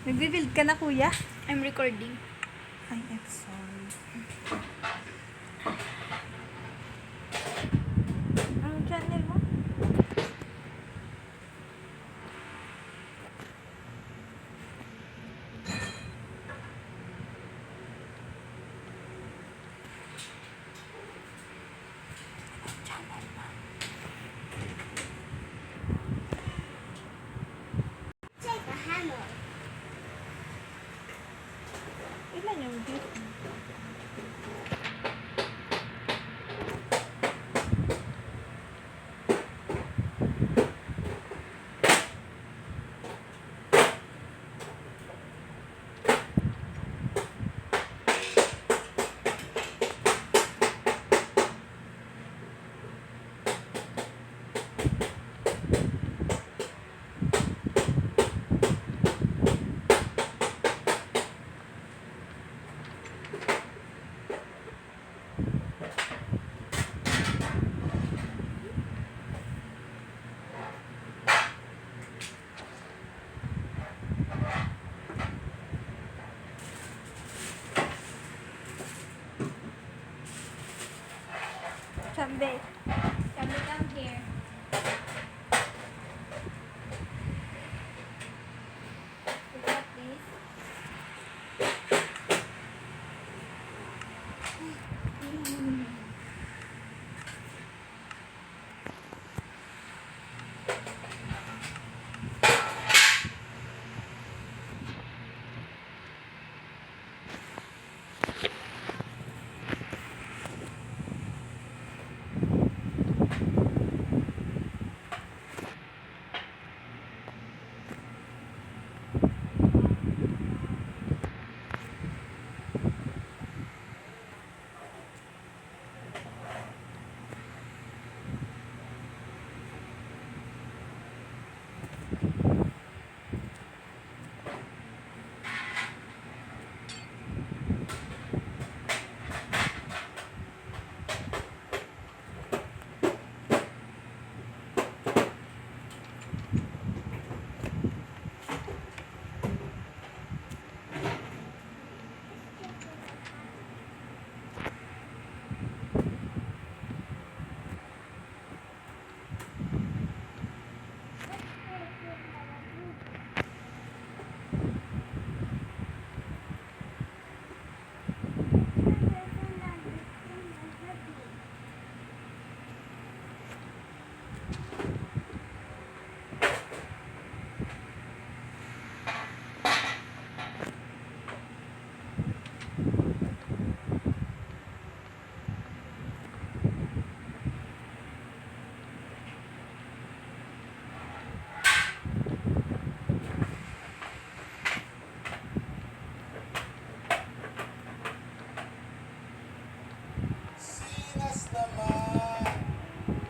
Nagbe-build ka na, kuya? I'm recording. Ay, I'm sorry. Anong channel mo? Take a hammer. Ilan yung view? Chambe. Come come here. You got this? Sinas naman!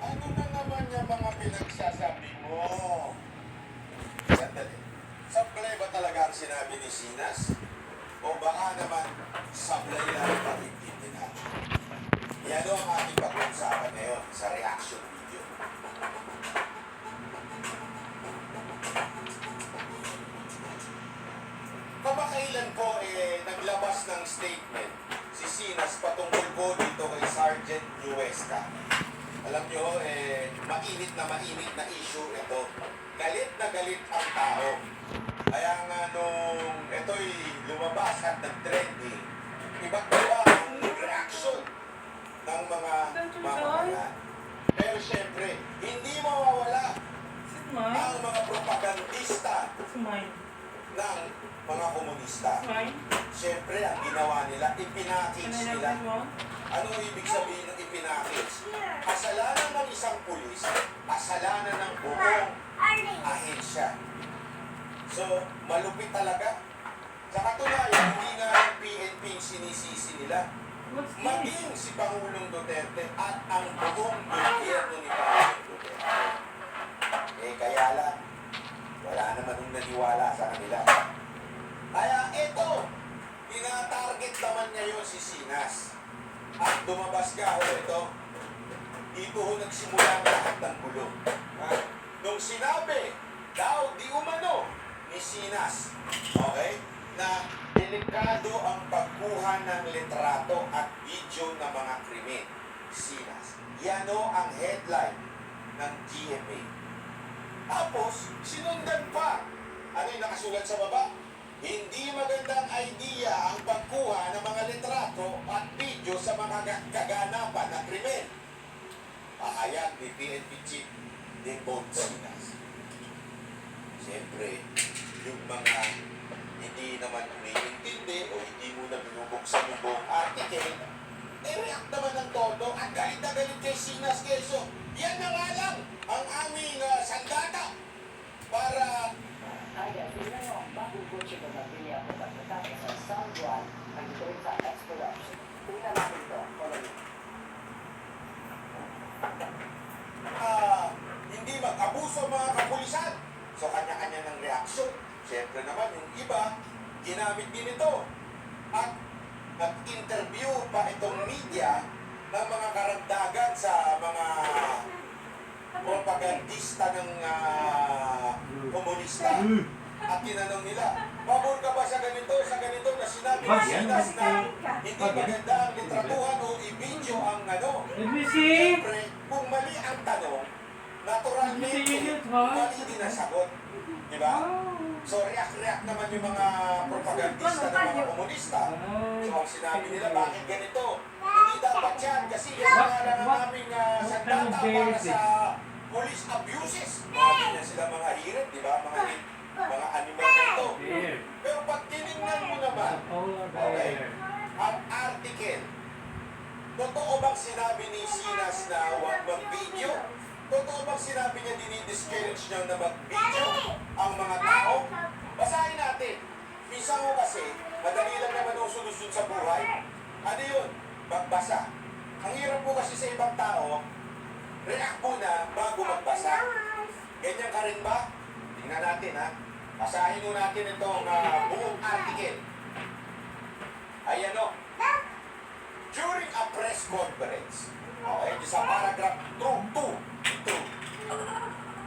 Ano na naman yung mga pinagsasabi mo? Sandali. Sablay ba talaga ang sinabi ni Sinas? O baka naman sablay lang ang pag-intindi natin? Yan ang ating pag-uusapan ngayon sa reaction video. Kamakailan po naglabas ng statement si Sinas patungkol po dito kay Sergeant Nuesca. Alam nyo, mainit na issue ito. Galit na galit ang tao. Kaya nga nung ito'y lumabas at nag-trending, iba't iba ang reaction ng mga mamamayan. Pero syempre, hindi mawawala ang mga propagandista ng mga komunista. Siyempre, ang ginawa nila, ipinakits nila. Anong ibig sabihin ng ipinakits? Kasalanan ng isang pulis, kasalanan ng buong ahensya. So, malupit talaga. Sa katunayan, hindi nga ang PNP sinisisi nila. Maging si Pangulong Duterte at ang buong gobyerno ni Pangulong Duterte. Kaya lang, wala naman yung naniwala sa kanila. Kaya ito, tinatarget naman niya yun si Sinas. At dumabas ka ho ito, dito ho nagsimula ang lahat ng gulo. Nung sinabi, daw di umano ni Sinas, okay? kumukuha ng litrato at video ng mga krimen. Sinas. Yan o ang headline ng GMA. Tapos, sinundan pa. Ano yung nakasulat sa baba? Hindi magandang idea ang pagkuha ng mga litrato at video sa mga kaganapan na krimen. Pahayag ni PNP Chief Dimbong Sinas. Siyempre, yung mga hindi naman umiintindi o hindi mo na binubuksan yung buong article, react naman ng todo at galit na galit kay Sinas Quezon. Yan na nga lang ang aming sandata para Kaya, tingnan nyo, bagong kotse na nabili ako pagkatapos sa San Juan ang ito'y sa Exploration. Tingnan natin ito. Follow me. hindi mag-abuso ang mga kapulisan. So, kanya-kanya ng reaksyon. Siyempre naman, yung iba, ginamit din ito. At nag-interview pa itong media ng mga karagdagan sa mga propagandista ng komunista. At tinanong nila, pabor ka ba sa ganito na sinabi ng Sinas na hindi maganda ang litratuhan o i-video ang ano? Siyempre, kung mali ang tanong, naturalmente, mali din ang sagot. Diba? So, react naman yung mga propagandista ng mga komunista. So, ang sinabi nila, bakit ganito? Hindi dapat yan kasi yan ang aming sandata para sa police abuses. Mga ganyan sila mga hirit, diba? Mga animal na ito. Pero pag tinignan mo naman, okay, ang article, totoo bang sinabi ni Sinas na huwag mag-video? Totoo bang sinabi niya dinidiscourage niya na mag-video ang mga tao? Basahin natin. Minsan mo kasi, madali lang naman ang solusyon sa buhay. Ano yun? Magbasa. Ang hirap po kasi sa ibang tao, react muna bago magbasa. Ganyan ka rin ba? Tingnan natin ha. Basahin mo natin itong buong article. Ayan o. During a press conference, okay, sa paragraph 2.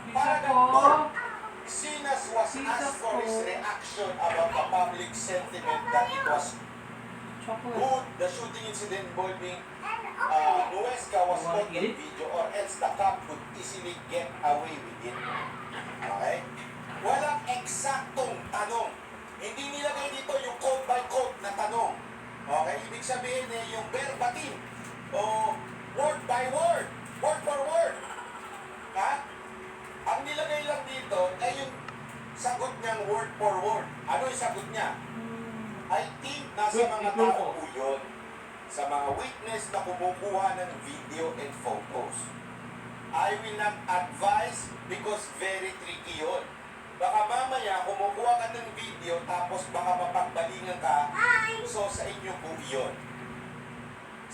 Paragraph 2. Sinas was asked for his reaction about the public sentiment that it was good the shooting incident involving Nuesca was caught on video or else the cop could easily get away with it. Okay? Walang eksaktong tanong. Hindi nilagay dito yung code by code na tanong. Okay? Ibig sabihin yung verbatim o word by word, word for word. Ha? Ang nilagay lang dito ay yung sagot niyang word for word. Ano yung sagot niya? I think nasa mga tao po yun. Sa mga witness na kumukuha ng video and photos. I will not advise because very tricky yun. Baka mamaya kumukuha ka ng video tapos baka mapagbalingan ka. So sa inyo po yun.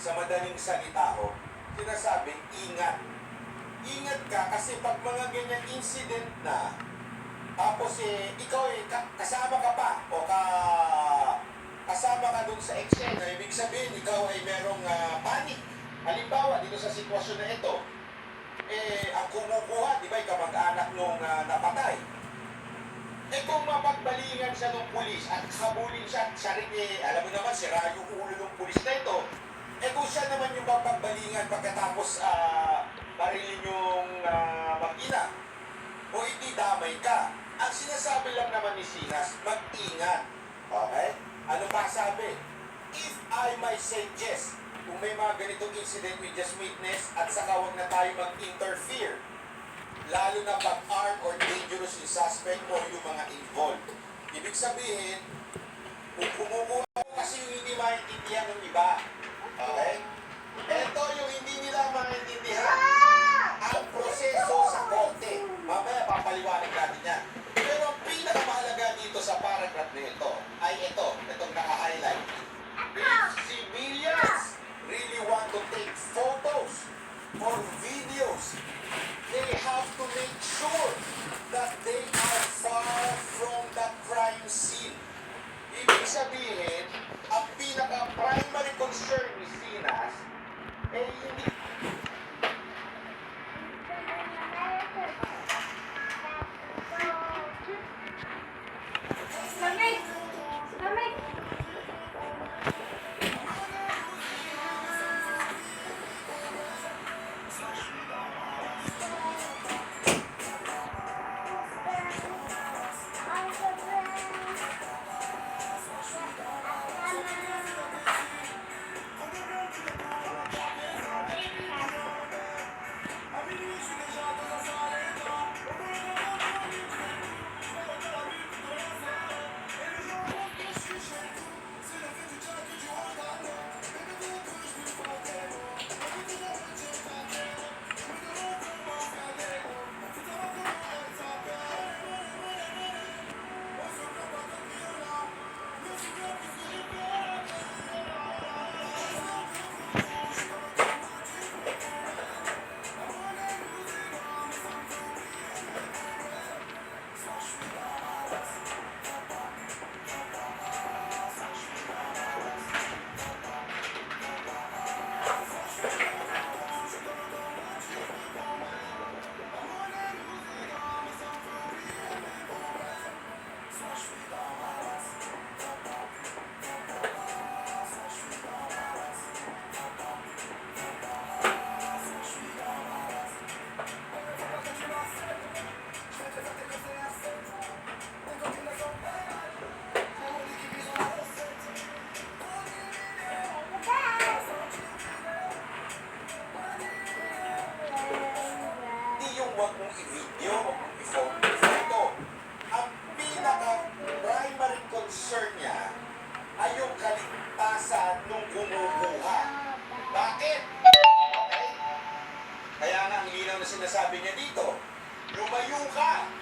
Sa madaling salita ko, sinasabi, ingat. Ingat ka kasi pag mga ganyan incident na, tapos ikaw kasama ka pa o kasama ka dun sa eksena, ibig sabihin ikaw ay merong panic. Halimbawa, dito sa sitwasyon na ito, ang kumukuha, di ba, kamag-anak nung napatay. Kung mapagbalingan siya ng pulis at habulin siya, siya rin alam mo naman, sira yung ulo ng pulis na ito, kung siya naman yung mapagbalingan pagkatapos barilin yung mag-ina, o hindi damay ka. Ang sinasabi lang naman ni Sinas, mag-ingat. Okay? Ano pa sabi? If I might suggest, kung may mga ganitong incident we just witnessed at saka huwag na tayo mag-interfere, lalo na pag armed or dangerous yung suspect o yung mga involved. Ibig sabihin, kung kumukuha kasi yung hindi maintindihan ng iba. Okay? Ito yung hindi nila maintindihan. Ang proseso sa korte. Mamaya papaliwanag natin yan. Pero ang pinakamahalaga dito sa paragraph na ito ay itong naka-highlight. If civilians really want to take photos or videos, they have to make sure that they are far from the crime scene. Ibig sabihin, ang pinaka-primary concern sinasabi niya dito. Lumayo ka!